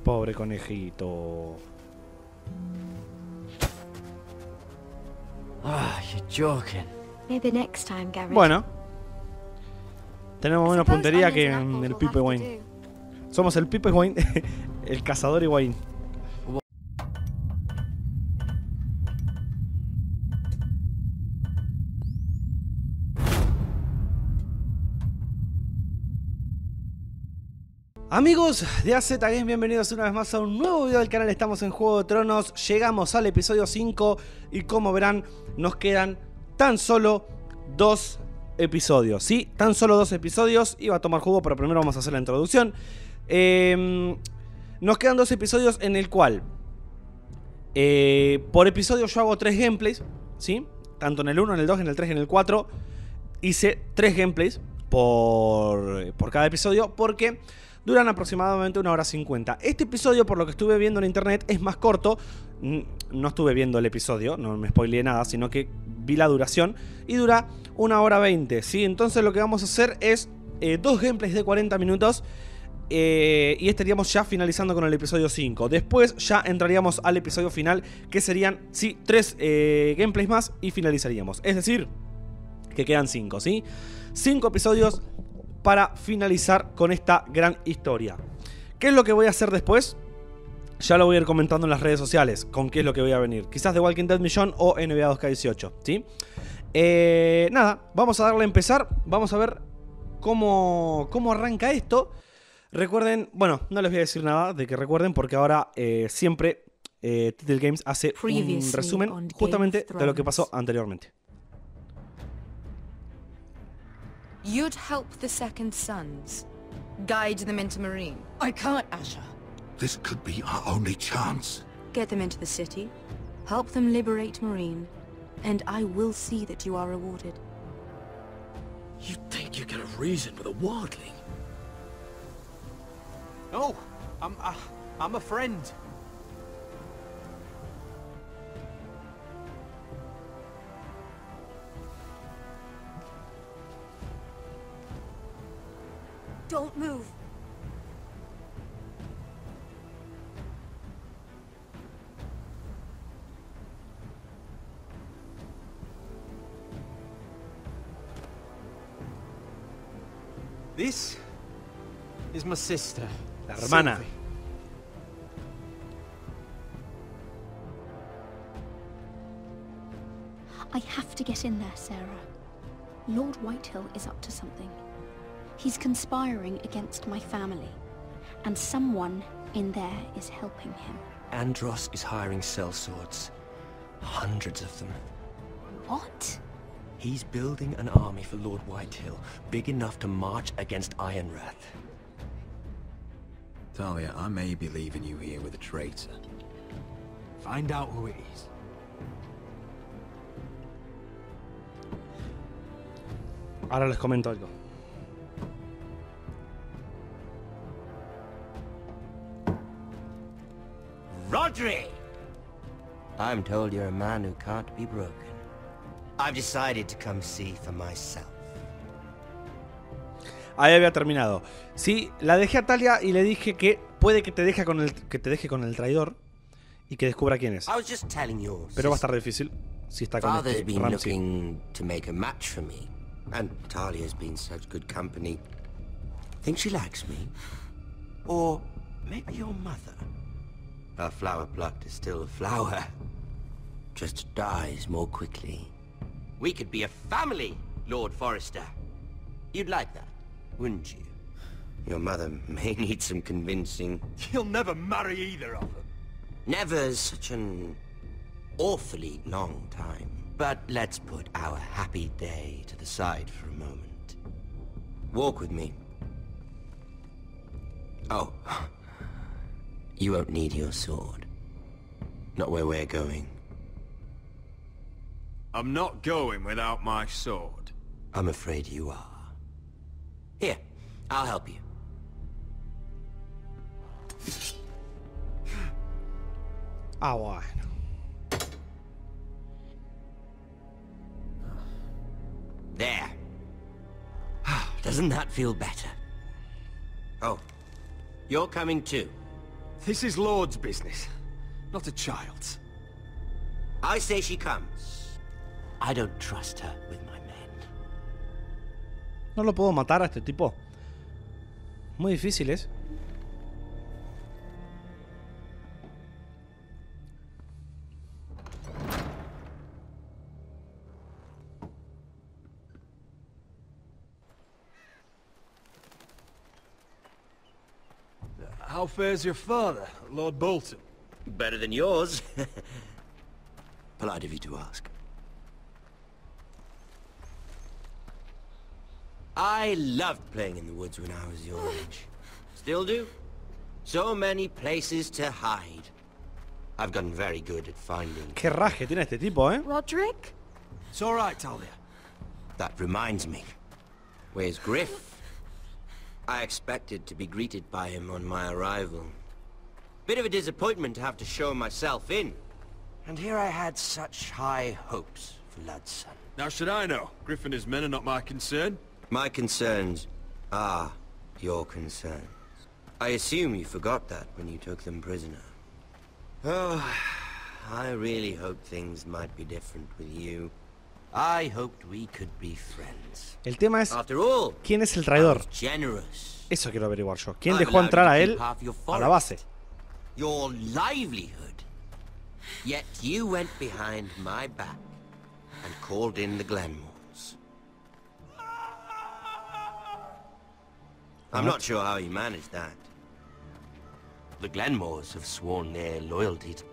Pobre conejito. You're joking. Maybe next time, Garrett. Bueno. Tenemos menos puntería que en el Pipe Wayne. Somos el Pipe Wayne, el cazador y Wayne. Amigos de AZ Games, bienvenidos una vez más a un nuevo video del canal. Estamos en Juego de Tronos, llegamos al episodio 5 y como verán nos quedan tan solo 2 episodios, ¿sí? Tan solo 2 episodios, iba a tomar jugo pero primero vamos a hacer la introducción. Nos quedan 2 episodios en el cual por episodio yo hago 3 gameplays, ¿sí? Tanto en el 1, en el 2, en el 3 y en el 4 hice 3 gameplays por cada episodio porque duran aproximadamente 1 hora 50. Este episodio, por lo que estuve viendo en internet, es más corto. No estuve viendo el episodio, no me spoileé nada, sino que vi la duración y dura 1 hora 20, ¿sí? Entonces lo que vamos a hacer es 2 gameplays de 40 minutos y estaríamos ya finalizando con el episodio 5. Después ya entraríamos al episodio final, que serían, sí, 3 gameplays más y finalizaríamos. Es decir, que quedan 5, ¿sí? 5 episodios para finalizar con esta gran historia. ¿Qué es lo que voy a hacer después? Ya lo voy a ir comentando en las redes sociales, con qué es lo que voy a venir. Quizás The Walking Dead Millón o NBA 2K18, ¿sí? Nada, vamos a darle a empezar. Vamos a ver cómo arranca esto. Recuerden, bueno, no les voy a decir nada de que recuerden, porque ahora siempre Title Games hace un resumen justamente de lo que pasó anteriormente. You'd help the Second Sons, guide them into Marine. I can't, Asher. This could be our only chance. Get them into the city, help them liberate Marine, and I will see that you are rewarded. You think you can reason with a wordling? No, I'm a friend. Don't move. This is my sister, La hermana. Sylvie. I have to get in there, Sarah. Lord Whitehill is up to something. He's conspiring against my family, and someone in there is helping him. Andros is hiring sellswords. Hundreds of them. What? He's building an army for Lord Whitehill, big enough to march against Ironrath. Talia, I may be leaving you here with a traitor. Find out who it is. Ahora les comento algo. Rodri! I'm told you're a man who can't be broken. I've decided to come see for myself. Ahí había terminado. Sí, la dejé a Talia y le dije que puede que te deje con el traidor y que descubra quién es. I was just telling you. Pero va a estar difícil si está con Father's este been Ramsey. looking to make a match for me, and Talia's been such good company. Think she likes me? Or maybe your mother? Her flower plucked is still a flower. Just dies more quickly. We could be a family, Lord Forrester. You'd like that, wouldn't you? Your mother may need some convincing. You'll never marry either of them. Never's such an awfully long time. But let's put our happy day to the side for a moment. Walk with me. Oh. You won't need your sword. Not where we're going. I'm not going without my sword. I'm afraid you are. Here, I'll help you. Ah, bueno. There. Doesn't that feel better? Oh, you're coming too. This is Lord's business, not a child's. I say she comes. I don't trust her with my men. No lo puedo matar a este tipo. Muy difícil es. How fares your father, Lord Bolton? Better than yours. Polite of you to ask. I loved playing in the woods when I was your age. Still do. So many places to hide. I've gotten very good at finding. Qué raje tiene este tipo, Roderick? It's all right, Talia. That reminds me. Where's Griff? I expected to be greeted by him on my arrival. Bit of a disappointment to have to show myself in. And here I had such high hopes for Lud's son. Now should I know? Griff and his men are not my concern. My concerns are your concerns. I assume you forgot that when you took them prisoner. Oh, I really hoped things might be different with you. I hoped we could be friends. El tema es, After all, ¿quién es el I traidor? was generous. Eso quiero averiguar yo. ¿Quién dejó entrar a él a la base? Your livelihood. Yet you went behind my back and called in the Glenmores. I'm not sure how you managed that. The Glenmores have sworn their loyalty to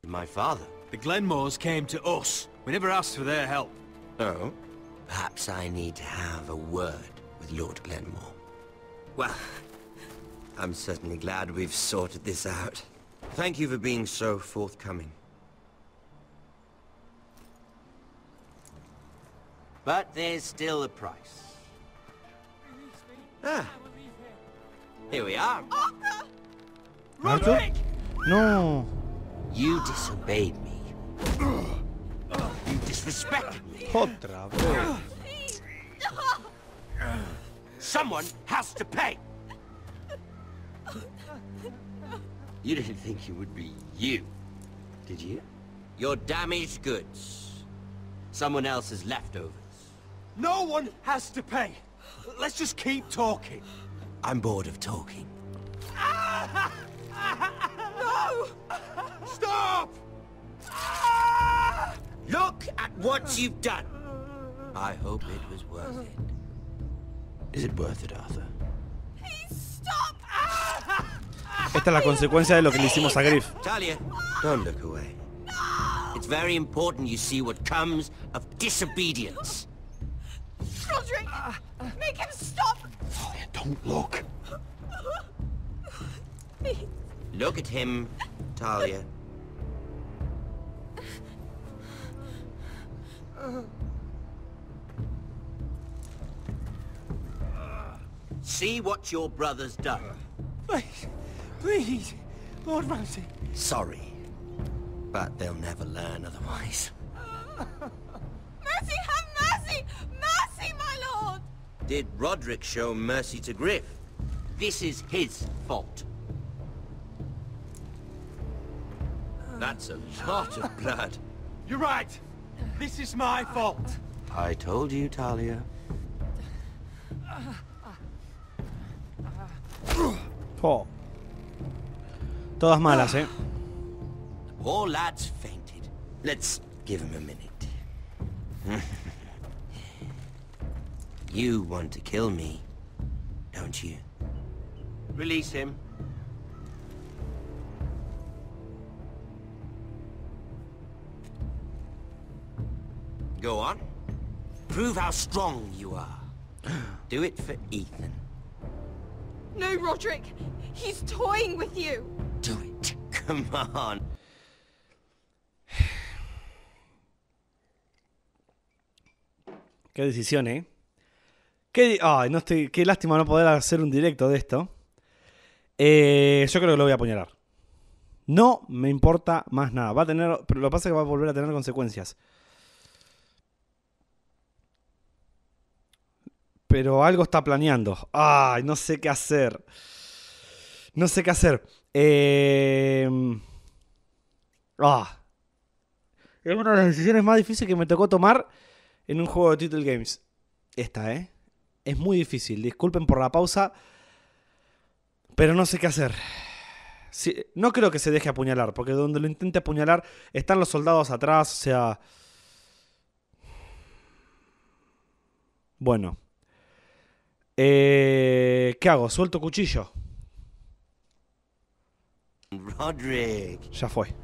my father. The Glenmores came to us. We never asked for their help. Oh? Perhaps I need to have a word with Lord Glenmore. Well, I'm certainly glad we've sorted this out. Thank you for being so forthcoming. But there's still a price. Ah. Here we are. ¿Arthur? No. You disobeyed me. You disrespected me. Otra vez. Someone has to pay. You didn't think it would be you, did you? Your damaged goods. Someone else's leftovers. No one has to pay. Let's just keep talking. I'm bored of talking. No! Stop! Look at what you've done. I hope it was worth it. Is it worth it, Arthur? Please stop! Esta es la consecuencia de lo que le hicimos a Griff. Talia, don't look away. It's very important you see what comes of disobedience. Roderick! Make him stop! Talia, don't look. Look at him, Talia. See what your brother's done. Please, please, Lord Ramsay. Sorry, but they'll never learn otherwise. Mercy, have mercy! Mercy, my lord! Did Roderick show mercy to Griff? This is his fault. That's a lot of blood. You're right. This is my fault. I told you, Talia. Oh. Todas malas, Poor lad's fainted. Let's give him a minute. You want to kill me, don't you? Release him. Go on. Prove how strong you are. Do it for Ethan. No, Roderick! He's toying with you! Do it. Come on. Qué decisión, Ay, no estoy. Qué lástima no poder hacer un directo de esto. Yo creo que lo voy a apuñalar. No me importa más nada. Va a tener. Pero lo que pasa es que va a volver a tener consecuencias. Pero algo está planeando. Ay, no sé qué hacer. No sé qué hacer. Es una de las decisiones más difíciles que me tocó tomar en un juego de Title Games. Esta, Es muy difícil. Disculpen por la pausa. Pero no sé qué hacer. Sí, no creo que se deje apuñalar. Porque donde lo intente apuñalar están los soldados atrás. O sea... Bueno. ¿Qué hago? ¿Suelto cuchillo? Roderick. Ya fue.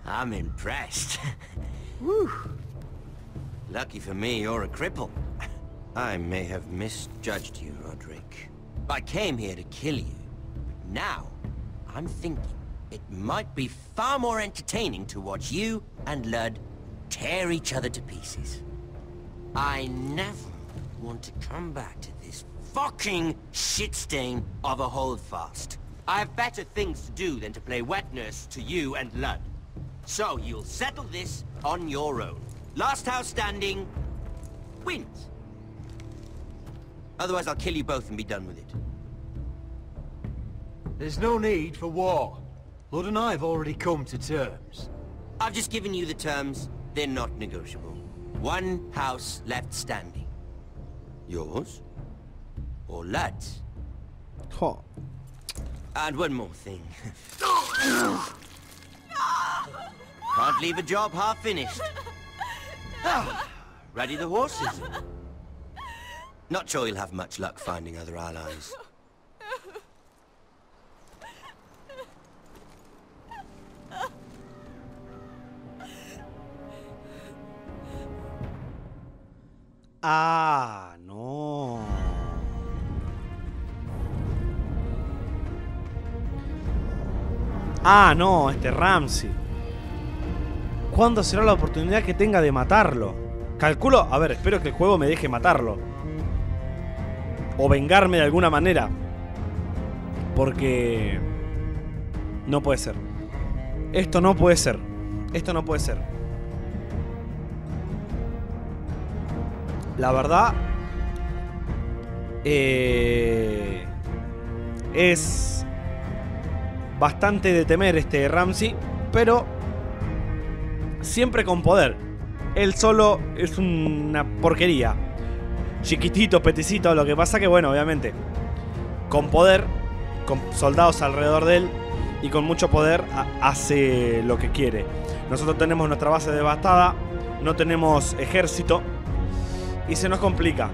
I'm impressed. Whew. Lucky for me, you're a cripple. I may have misjudged you, Roderick. I came here to kill you. Now, I'm thinking it might be far more entertaining to watch you and Lud tear each other to pieces. I never want to come back to this fucking shit stain of a holdfast. I have better things to do than to play wet nurse to you and Lud. So you'll settle this on your own. Last house standing wins. Otherwise I'll kill you both and be done with it. There's no need for war. Lud and I have already come to terms. I've just given you the terms. They're not negotiable. One house left standing. Yours or Lud's. Oh. And one more thing. Can't leave a job half finished. Ready the horses? Not sure you'll have much luck finding other allies. Ah, no. Ah, no, Ramsey. ¿Cuándo será la oportunidad que tenga de matarlo? Calculo, a ver, espero que el juego me deje matarlo. O vengarme de alguna manera. Porque... no puede ser. Esto no puede ser. Esto no puede ser. La verdad... es... bastante de temer Ramsey. Pero... siempre con poder. Él solo es una porquería. Chiquitito, peticito. Lo que pasa que, bueno, obviamente, con poder, con soldados alrededor de él y con mucho poder, hace lo que quiere. Nosotros tenemos nuestra base devastada, no tenemos ejército y se nos complica.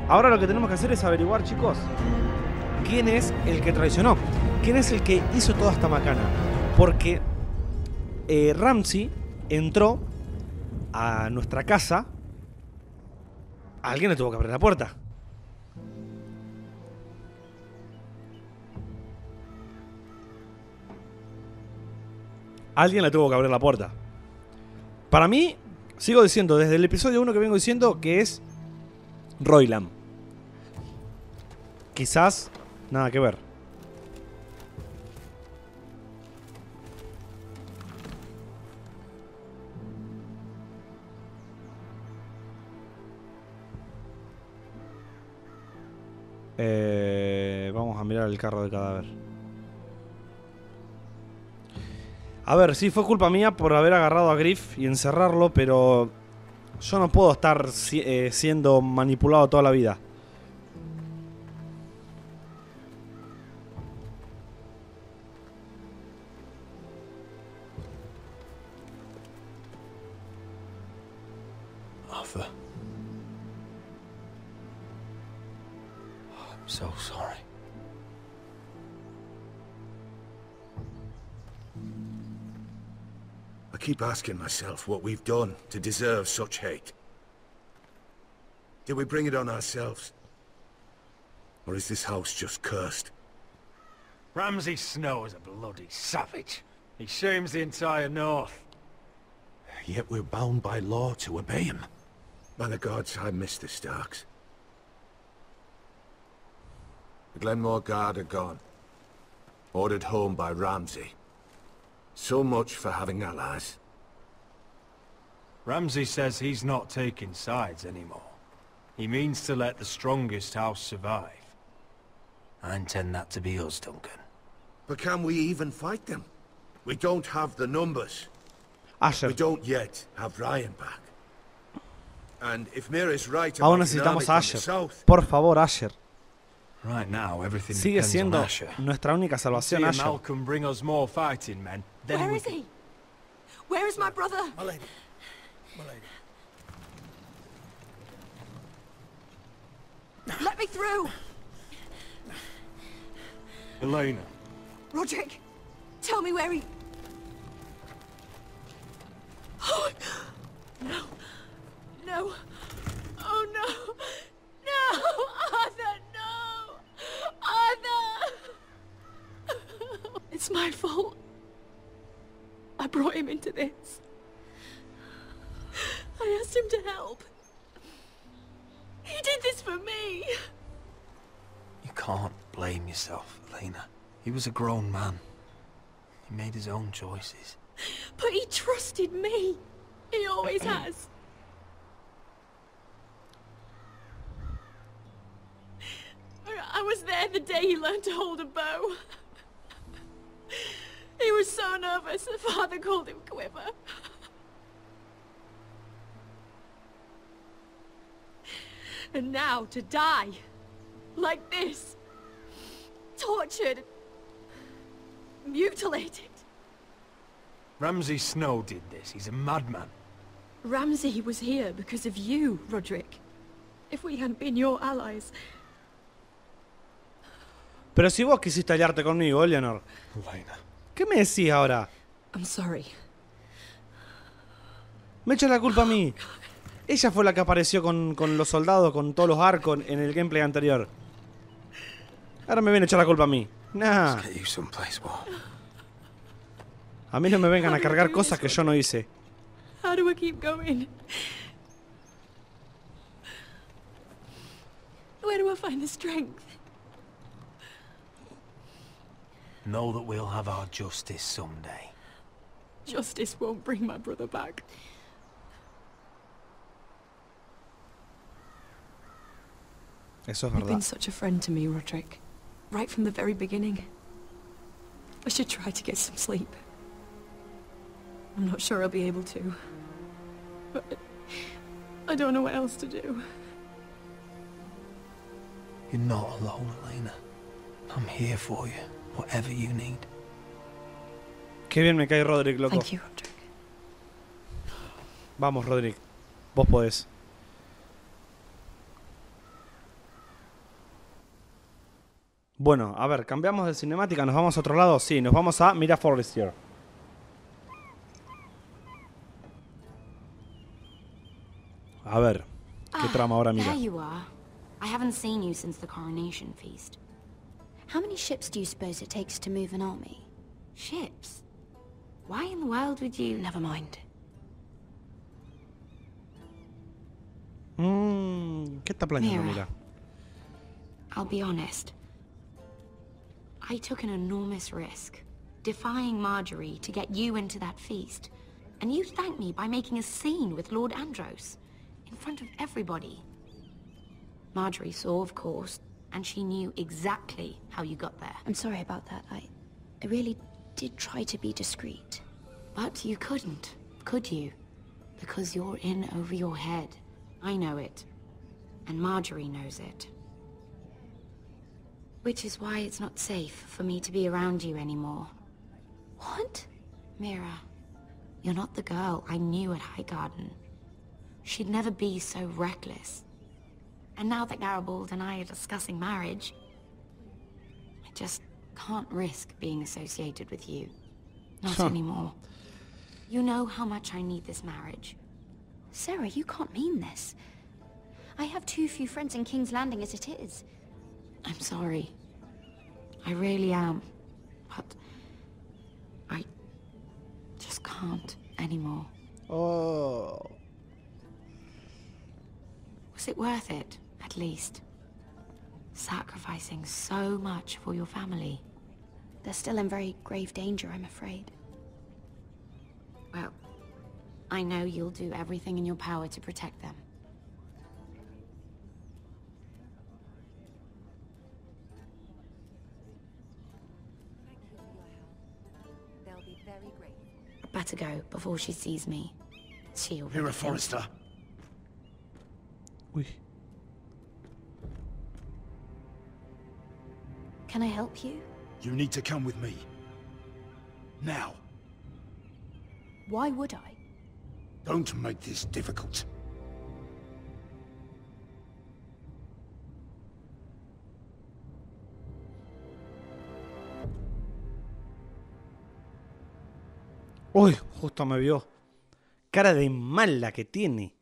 Ahora lo que tenemos que hacer es averiguar, chicos, quién es el que traicionó, quién es el que hizo toda esta macana. Porque Ramsey entró a nuestra casa. Alguien le tuvo que abrir la puerta. Alguien le tuvo que abrir la puerta. Para mí, sigo diciendo desde el episodio 1 que vengo diciendo que es Royland. Quizás nada que ver. Vamos a mirar el carro de cadáver. A ver, sí, fue culpa mía por haber agarrado a Griff y encerrarlo, pero yo no puedo estar siendo manipulado toda la vida. Arthur. I'm so sorry. I keep asking myself what we've done to deserve such hate. Did we bring it on ourselves? Or is this house just cursed? Ramsay Snow is a bloody savage. He shames the entire North. Yet we're bound by law to obey him. By the gods, I miss the Starks. The Glenmore Guard are gone. Ordered home by Ramsay. So much for having allies. Ramsay says he's not taking sides anymore. He means to let the strongest house survive. I intend that to be us, Duncan. But can we even fight them? We don't have the numbers. Asher. We don't yet have Ryan back. And if Mira's right Aún about an army necesitamos from a the Asher. south, Por favor, Asher. Right now, everything Sigue depends on siendo Asher. nuestra única See salvación, a Asher. Malcolm bring us more fighting men. Then Where we is can... he? Where is my brother? My lady. My lady. Let me through! Elena. Roderick, tell me where he... Oh, no. No. Oh, no. No! Arthur, no! Arthur! It's my fault. I brought him into this. I asked him to help. He did this for me. You can't blame yourself, Elena. He was a grown man. He made his own choices. But he trusted me. He always has. I was there the day he learned to hold a bow. He was so nervous, the father called him Quiver. And now to die, like this, tortured, mutilated. Ramsay Snow did this. He's a madman. Ramsay was here because of you, Roderick. If we hadn't been your allies... Pero si vos quisiste aliarte conmigo, Eleanor. Elena. ¿Qué me decís ahora? I'm sorry. Me echas la culpa a mí. Ella fue la que apareció con los soldados, con todos los arcos en el gameplay anterior. Ahora me viene a echar la culpa a mí. Nah. Let's get you someplace, boy. A mí no me vengan a cargar cosas que yo no hice. How do I keep going? Where do I find the strength? Know that we'll have our justice someday. Justice won't bring my brother back. Eso es You've been verdad. such a friend to me, Roderick. Right from the very beginning. I should try to get some sleep. I'm not sure I'll be able to. But I don't know what else to do. You're not alone, Elena. I'm here for you, whatever you need. Qué bien me cae Roderick, loco. Thank you, Roderick. Vamos, Roderick. Vos podés. Bueno, a ver, cambiamos de cinemática, nos vamos a otro lado. Sí, nos vamos a Mira Forrester. A ver, ¿qué trama ahora Mira? There you are. I haven't seen you since the coronation feast. How many ships do you suppose it takes to move an army? Ships? Why in the world would you... Never mind. ¿Qué está planeando Mira. Mira? I'll be honest. I took an enormous risk, defying Marjorie to get you into that feast. And you thanked me by making a scene with Lord Andros, in front of everybody. Marjorie saw, of course, and she knew exactly how you got there. I'm sorry about that. I really did try to be discreet. But you couldn't, could you? Because you're in over your head. I know it. And Marjorie knows it. Which is why it's not safe for me to be around you anymore. What? Mira, you're not the girl I knew at Highgarden. She'd never be so reckless. And now that Garibald and I are discussing marriage, I just can't risk being associated with you. Not anymore. You know how much I need this marriage. Sarah, you can't mean this. I have too few friends in King's Landing as it is. I'm sorry. I really am. But I just can't anymore. Oh. Was it worth it, at least? Sacrificing so much for your family. They're still in very grave danger, I'm afraid. Well, I know you'll do everything in your power to protect them. better go before she sees me. She already You're a thinks- Forrester. Uy. Can I help you? You need to come with me. Now. Why would I? Don't make this difficult. Uy, justo me vio. Cara de mala que tiene.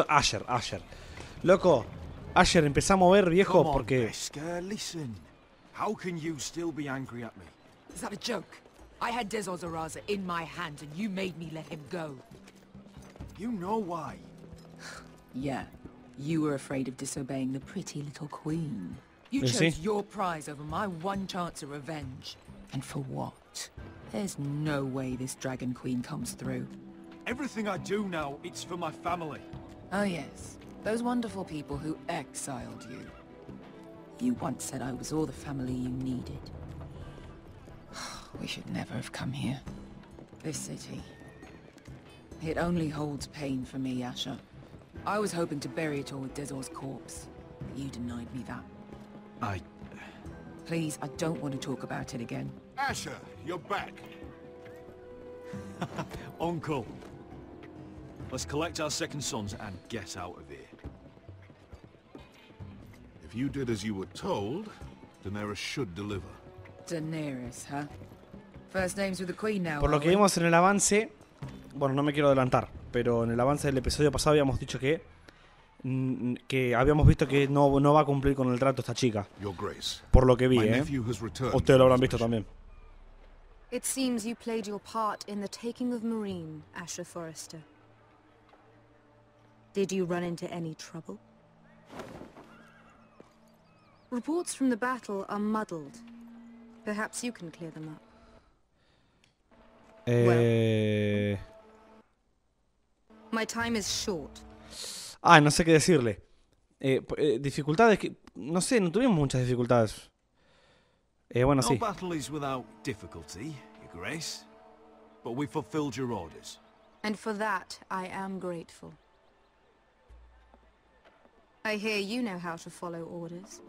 Asher. Loco, Asher, empezá a mover, viejo, Come on, porque... Wesker, listen. How can you still be angry at me? Is that a joke? I had Dezor Zaraza in my hand and you made me let him go. You know why. Yeah, you were afraid of disobeying the pretty little queen. You You chose see? your prize over my one chance of revenge. And for what? There's no way this dragon queen comes through. Everything I do now, it's for my family. Oh yes, those wonderful people who exiled you. You once said I was all the family you needed. We should never have come here. This city. It only holds pain for me, Asher. I was hoping to bury it all with Dezor's corpse, but you denied me that. Please, I don't want to talk about it again. Asher, you're back. Uncle. Let's collect our second sons and get out of here. If you did as you were told, Daenerys should deliver. Daenerys, huh? First names with the queen now. Por lo are que we? vimos en el avance, bueno, no me quiero adelantar, pero en el avance del episodio pasado habíamos dicho que habíamos visto que no va a cumplir con el trato esta chica. Your Grace. Por lo que vi, My nephew has returned Ustedes lo from habrán his visto mission. también. It seems you played your part in the taking of Marine, Asher Forrester. Did you run into any trouble? Reports from the battle are muddled. Perhaps you can clear them up. My time is short. No sé qué decirle. Dificultades que... No sé, no tuvimos muchas dificultades. Bueno, No sí. battle is without difficulty, Your Grace. But we fulfilled your orders. And for that, I am grateful. I hear you know how to follow orders,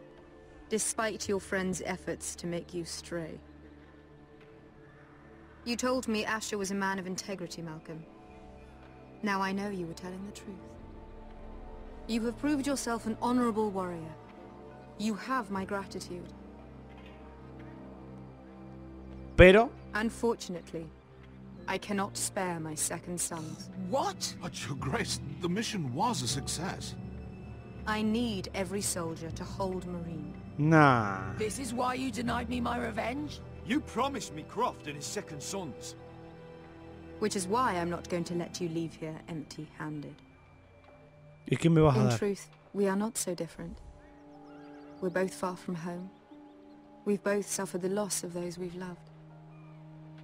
despite your friend's efforts to make you stray. You told me Asher was a man of integrity, Malcolm. Now I know you were telling the truth. You have proved yourself an honorable warrior. You have my gratitude. Pero... Unfortunately, I cannot spare my second sons. What? But Your Grace, the mission was a success. I need every soldier to hold Marine. Nah. This is why you denied me my revenge? You promised me Croft and his second sons. Which is why I'm not going to let you leave here empty-handed. ¿Y qué me vas a In dar? truth, we are not so different. We're both far from home. We've both suffered the loss of those we've loved.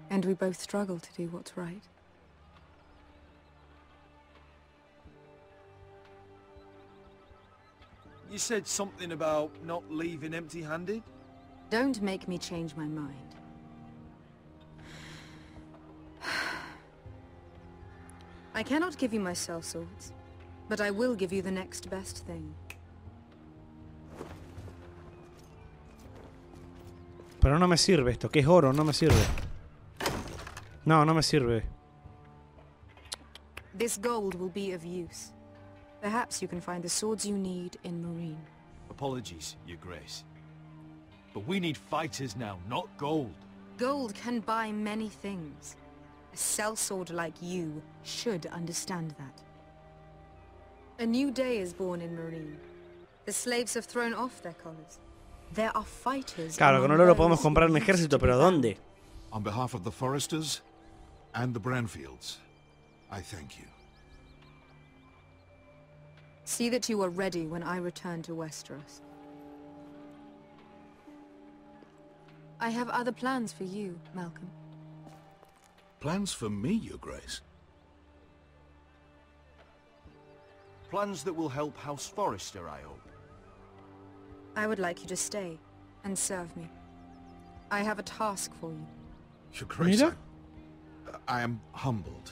And we both struggle to do what's right. You said something about not leaving empty-handed? Don't make me change my mind. I cannot give you my cell swords, but I will give you the next best thing. Pero no me sirve esto, que es oro, no me sirve. No me sirve. This gold will be of use. Perhaps you can find the swords you need in Marine. Apologies, Your Grace. But we need fighters now, not gold. Gold can buy many things. A sellsword like you should understand that. A new day is born in Marine. The slaves have thrown off their collars. There are fighters. Claro, con oro lo podemos comprar un ejército, pero ¿dónde? On behalf of the Forresters and the Branfields, I thank you. See that you are ready when I return to Westeros. I have other plans for you, Malcolm. Plans for me, Your Grace? Plans that will help House Forrester, I hope. I would like you to stay and serve me. I have a task for you. Your Grace, Mira. I am humbled,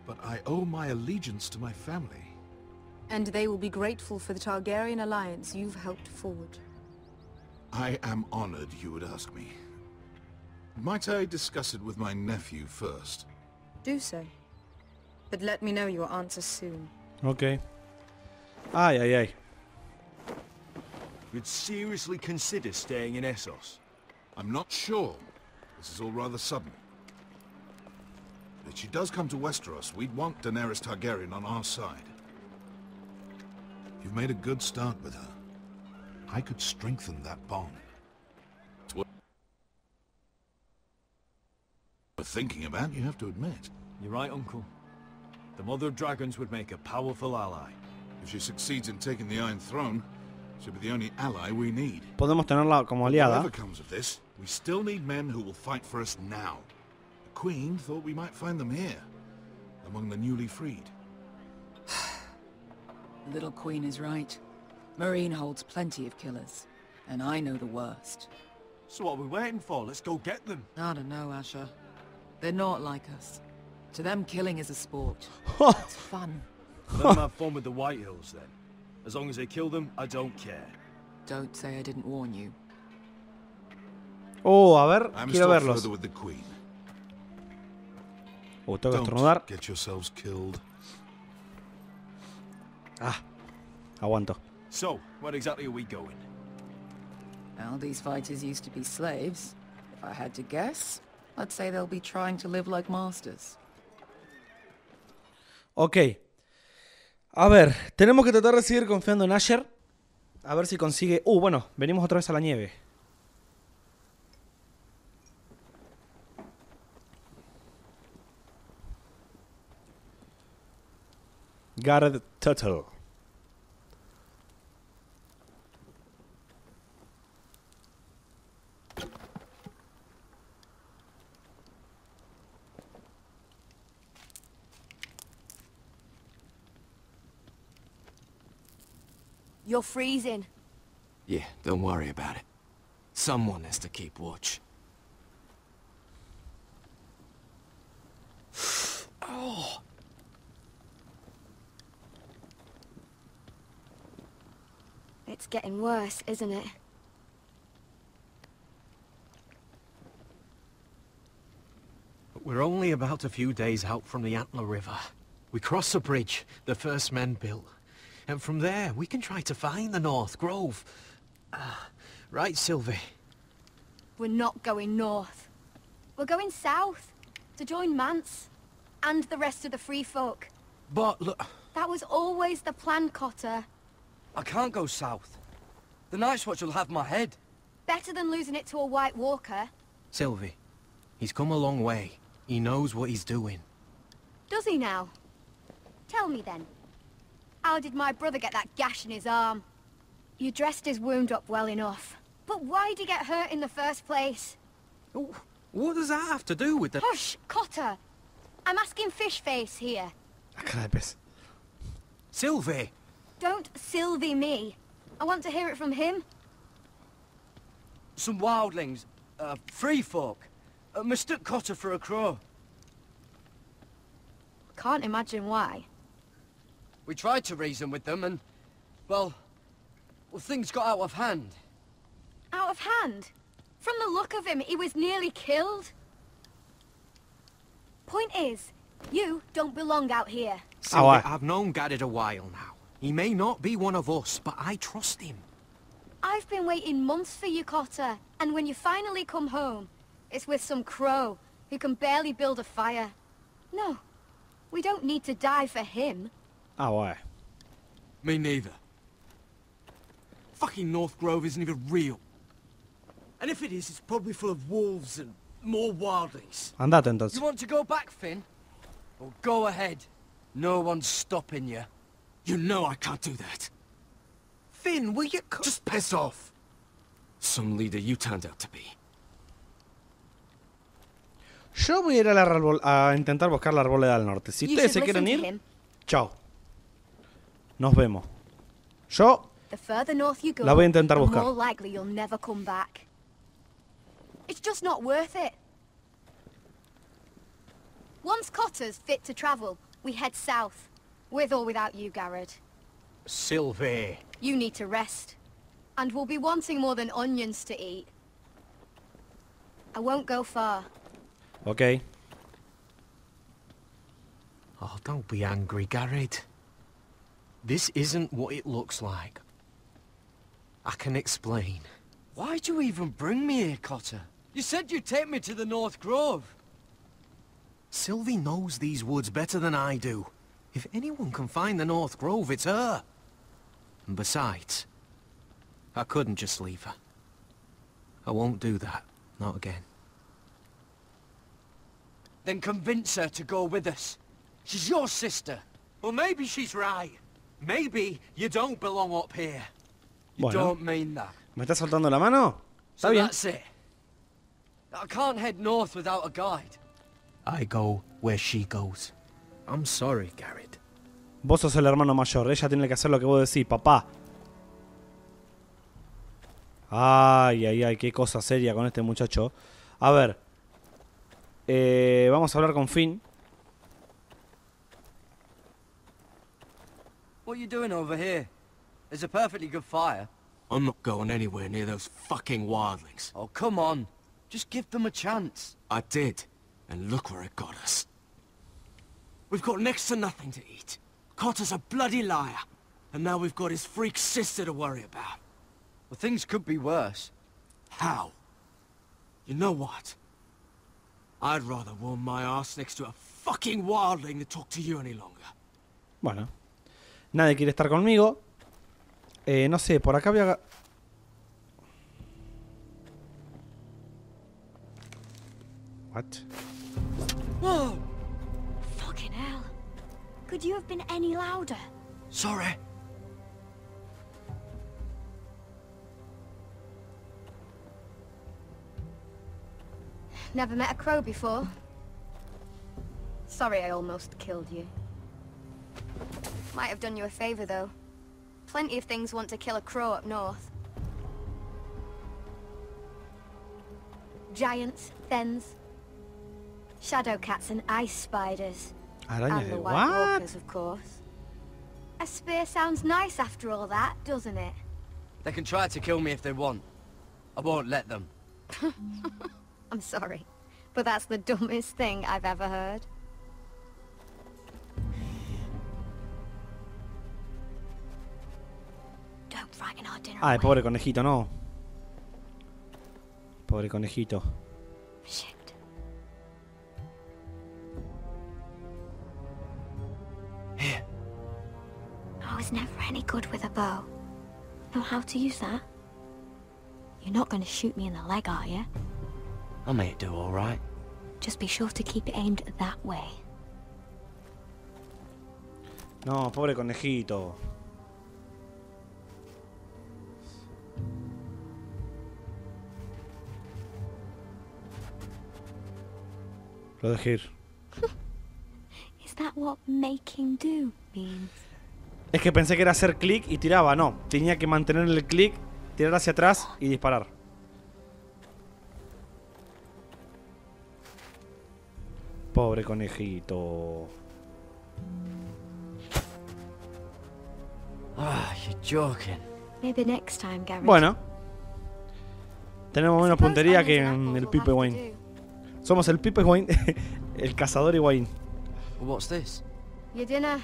but I owe my allegiance to my family. And they will be grateful for the Targaryen alliance you've helped forward. I am honored you would ask me. Might I discuss it with my nephew first? Do so. But let me know your answer soon. Ok. Ay, ay, ay. You'd seriously consider staying in Essos? I'm not sure. This is all rather sudden. If she does come to Westeros, we'd want Daenerys Targaryen on our side. You've made a good start with her. I could strengthen that bond. It's worth thinking about, you have to admit. You're right, Uncle. The Mother of Dragons would make a powerful ally. If she succeeds in taking the Iron Throne, she'll be the only ally we need. Podemos tenerla como aliada. Whatever comes of this, we still need men who will fight for us now. The Queen thought we might find them here, among the newly freed. The little Queen is right. Marine holds plenty of killers, and I know the worst. So what are we waiting for? Let's go get them. I don't know, Asher. They're not like us. To them, killing is a sport. It's fun. Let them have fun with the White Hills, then. As long as they kill them, I don't care. Don't say I didn't warn you. Oh, a ver, I'm quiero still verlos. further with the Queen. Oh, tengo que Don't estornudar. get yourselves killed. Ah, aguanto. So, where exactly are we going? Well, these fighters used to be slaves. If I had to guess, I'd say they'll be trying to live like masters. Ok. A ver, tenemos que tratar de seguir confiando en Asher. A ver si consigue... bueno, venimos otra vez a la nieve. Gareth Tuttle. You're freezing. Yeah, don't worry about it. Someone has to keep watch. Oh. It's getting worse, isn't it? We're only about a few days out from the Antler River. We cross the bridge the first men built. And from there, we can try to find the North Grove. Right, Sylvie? We're not going north. We're going south to join Mance and the rest of the free folk. But look... That was always the plan, Cotter. I can't go south. The Night's Watch will have my head. Better than losing it to a White Walker. Sylvie, he's come a long way. He knows what he's doing. Does he now? Tell me then. How did my brother get that gash in his arm? You dressed his wound up well enough. But why'd he get hurt in the first place? What does that have to do with the... Hush, Cotter! I'm asking Fishface here. Sylvie! Don't Sylvie me. I want to hear it from him. Some wildlings, free folk, mistook Cotter for a crow. Can't imagine why. We tried to reason with them and, well, things got out of hand. Out of hand? From the look of him, he was nearly killed. Point is, you don't belong out here. Sylvie, I've known Garrett a while now. He may not be one of us, but I trust him. I've been waiting months for you, Cotter. And when you finally come home, it's with some crow who can barely build a fire. No, we don't need to die for him. ouais. Me neither. Fucking North Grove isn't even real. And if it is, it's probably full of wolves and more wildlings. Andate entonces. You want to go back, Finn? Well, go ahead. No one's stopping you. You know I can't do that. Finn, will you... Just piss off. Some leader you turned out to be. Yo voy a ir a intentar buscar la arboleda del norte. Si ustedes se quieren ir, chao. Nos vemos. Yo la voy a intentar buscar. More likely you'll never come back. It's just not worth it. Once Cotter's fit to travel, we head south. With or without you, Garrett. Sylvie. You need to rest. And we'll be wanting more than onions to eat. I won't go far. Ok. Oh, don't be angry, Garrett. This isn't what it looks like. I can explain. Why'd you even bring me here, Cotter? You said you'd take me to the North Grove. Sylvie knows these woods better than I do. If anyone can find the North Grove, it's her. And besides, I couldn't just leave her. I won't do that. Not again. Then convince her to go with us. She's your sister. Well, maybe she's right. Maybe you don't belong up here. You don't mean that. ¿Me estás soltando la mano? Está So bien. that's it. I can't head north without a guide. I go where she goes. I'm sorry, Garrett. Vos sos el hermano mayor. Ella tiene que hacer lo que vos decís, papá. Ay, ay, ay. Qué cosa seria con este muchacho. A ver. Vamos a hablar con Finn. What are you doing over here? There's a perfectly good fire. I'm not going anywhere near those fucking wildlings. Oh, come on. Just give them a chance. I did, and look where it got us. We've got next to nothing to eat. Cotter's a bloody liar. And now we've got his freak sister to worry about. Well, things could be worse. How? You know what? I'd rather warm my ass next to a fucking wildling than talk to you any longer. Bueno. Nadie quiere estar conmigo. No sé, por acá voy a... What? Whoa! Fucking hell. Could you have been any louder? Sorry. Never met a crow before. Sorry I almost killed you. Might have done you a favor, though. Plenty of things want to kill a crow up north. Giants, thens, shadow cats and ice spiders. Arañas And de the white what? walkers, of course. A spear sounds nice after all that, doesn't it? They can try to kill me if they want. I won't let them. I'm sorry, but that's the dumbest thing I've ever heard. Don't frighten our dinner Ay, away. pobre conejito, no. Pobre conejito. Shit. Here. I was never any good with a bow. Know how to use that? You're not going to shoot me in the leg, are you? I may do all right. Just be sure to keep it aimed that way. No, pobre conejito. Lo dejé ir. Is that what making do means? Es que pensé que era hacer clic y tiraba. No, tenía que mantener el clic, tirar hacia atrás y disparar. Pobre conejito. Ah, you're joking. Maybe next time, Garrett. Bueno. Tenemos menos puntería que en el Pipe Wayne. Somos el Pipe Wayne, el cazador y Wayne. Well, what's this? Your dinner.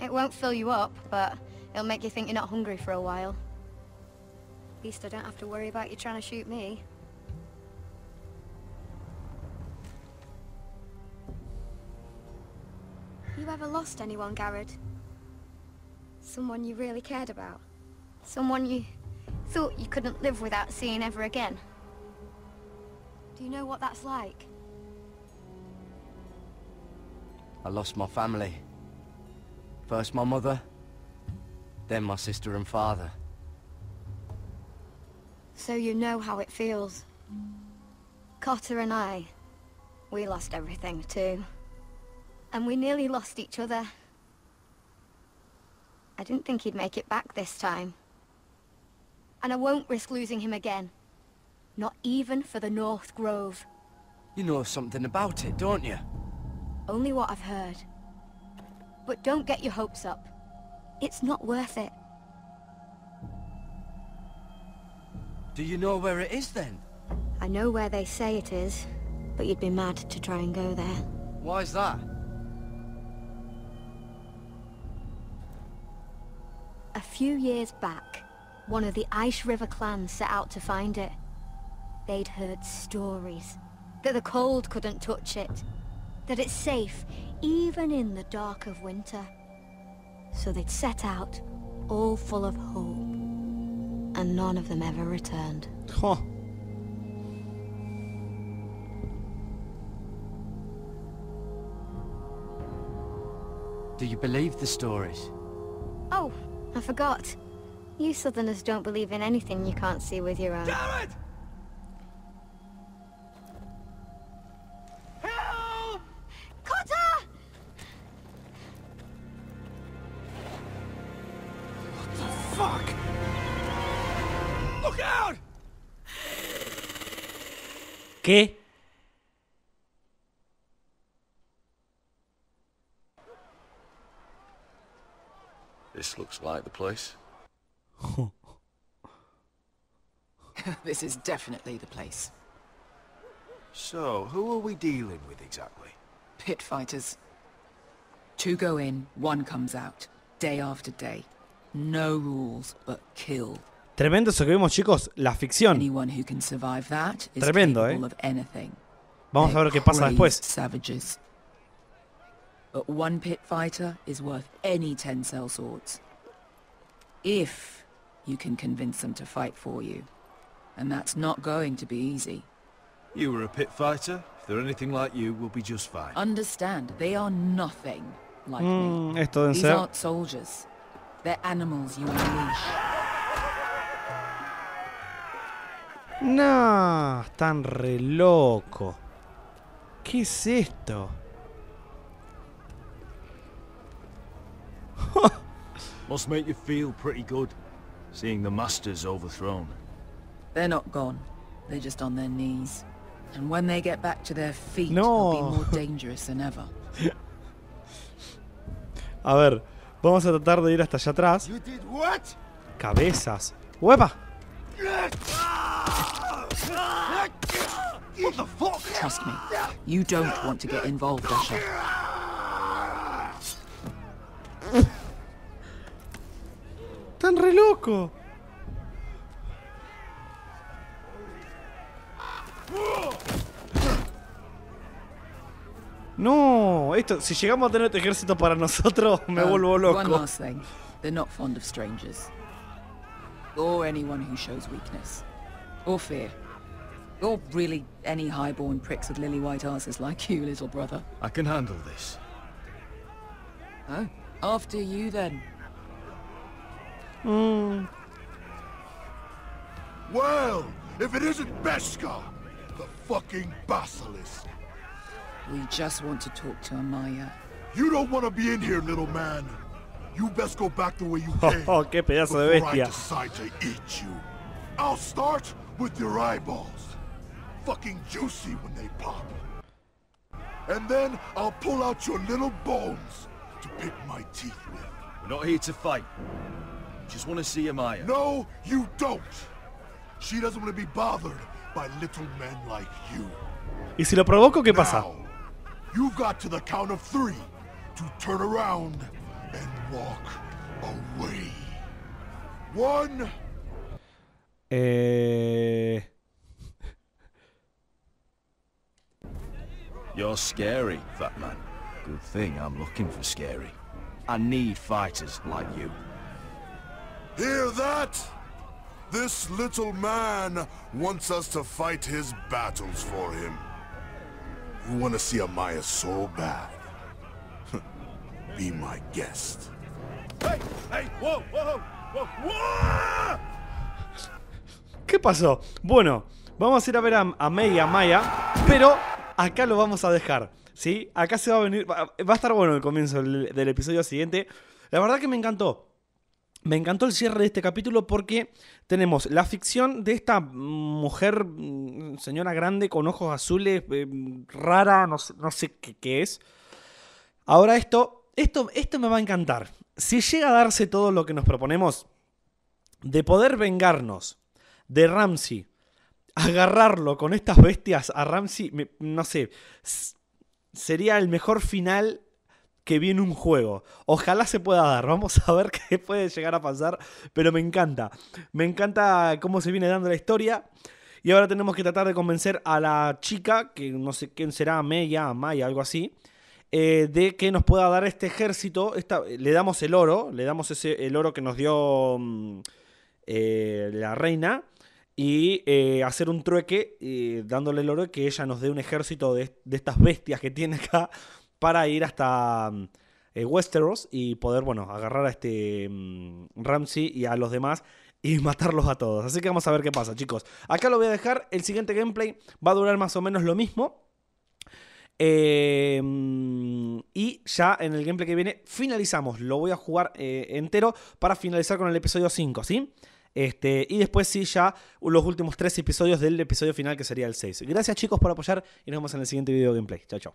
It won't fill you up, but it'll make you think you're not hungry for a while. At least I don't have to worry about you trying to shoot me. You ever lost anyone, Garrett? Someone you really cared about? Someone you thought you couldn't live without seeing ever again? Do you know what that's like? I lost my family. First my mother, then my sister and father. So you know how it feels. Cotter and I, we lost everything too. And we nearly lost each other. I didn't think he'd make it back this time. And I won't risk losing him again. Not even for the North Grove. You know something about it, don't you? Only what I've heard. But don't get your hopes up. It's not worth it. Do you know where it is then? I know where they say it is, but you'd be mad to try and go there. Why's that? A few years back, one of the Ice River clans set out to find it. They'd heard stories, that the cold couldn't touch it, that it's safe even in the dark of winter. So they'd set out, all full of hope, and none of them ever returned. Huh. Do you believe the stories? Oh, I forgot. You Southerners don't believe in anything you can't see with your own. Jared! Cutter! Fuck! Look out! ¿Qué? This looks like the place. This is definitely the place. So, who are we dealing with exactly? Pit fighters. 2 go in, 1 comes out. Day after day. No rules, but kill. Tremendo eso que vimos, chicos. La ficción. Anyone who can survive that is Tremendo, capable of anything. Vamos a ver qué pasa después. Savages. But 1 pit fighter is worth any 10 sellswords. If you can convince them to fight for you. And that's not going to be easy. You were a pit fighter. If they're anything like you, we'll be just fine. Understand, they are nothing like me. Esto deben These ser. aren't soldiers. They're animals you unleash. No, están re loco. ¿Qué es esto? Must make you feel pretty good, seeing the masters overthrown. They're not gone. They're just on their knees. And when they get back to their feet, No. they'll be more dangerous than ever. A ver, vamos a tratar de ir hasta allá atrás. You did what? Cabezas. ¡Huepa! What the fuck? Trust me, you don't want to get involved, Asher. ¡Están re locos! No, esto, si llegamos a tener este ejército para nosotros, me vuelvo One loco. last thing. They're not fond of strangers. Or anyone who shows weakness. Or fear. Or really any highborn pricks with lily white asses like you, little brother. I can handle this. Oh, after you then. Well, if it isn't Beskha, the fucking basilisk. We just want to talk to Amaya. You don't want to be in here, little man. You best go back the way you came. Oh, qué pedazo de before I bestia. decide to eat you. I'll start with your eyeballs. Fucking juicy when they pop. And then I'll pull out your little bones to pick my teeth with. We're not here to fight. Just want to see Amaya. No, you don't. She doesn't want to be bothered by little men like you. ¿Y si lo provoco, qué pasa? Now, you've got to the count of 3 to turn around and walk away. 1. You're scary, fat man. Good thing I'm looking for scary. I need fighters like you. Hear that? This little man wants us to fight his battles for him. You want to see Amaya so bad? Be my guest. Hey! Hey! Whoa! Whoa! Whoa! Whoa! ¿Qué pasó? Bueno, vamos a ir a ver a May y a Maya, pero acá lo vamos a dejar, ¿sí? Acá se va a venir, va a estar bueno el comienzo del episodio siguiente. La verdad que me encantó. Me encantó el cierre de este capítulo porque tenemos la ficción de esta mujer, señora grande con ojos azules, rara, no sé qué es. Ahora esto me va a encantar. Si llega a darse todo lo que nos proponemos, de poder vengarnos de Ramsey, agarrarlo con estas bestias a Ramsey, no sé, sería el mejor final que vi en un juego. Ojalá se pueda dar. Vamos a ver qué puede llegar a pasar. Pero me encanta. Me encanta cómo se viene dando la historia. Y ahora tenemos que tratar de convencer a la chica, que no sé quién será, Maya, algo así, de que nos pueda dar este ejército. Le damos el oro. Le damos el oro que nos dio la reina. Y hacer un trueque dándole el oro, que ella nos dé un ejército de estas bestias que tiene acá para ir hasta Westeros y poder, bueno, agarrar a este Ramsey y a los demás y matarlos a todos. Así que vamos a ver qué pasa, chicos. Acá lo voy a dejar. El siguiente gameplay va a durar más o menos lo mismo. Y ya en el gameplay que viene finalizamos. Lo voy a jugar entero para finalizar con el episodio 5, ¿sí? Y después sí, ya los últimos 3 episodios del episodio final, que sería el 6. Gracias, chicos, por apoyar y nos vemos en el siguiente video gameplay. Chao, chao.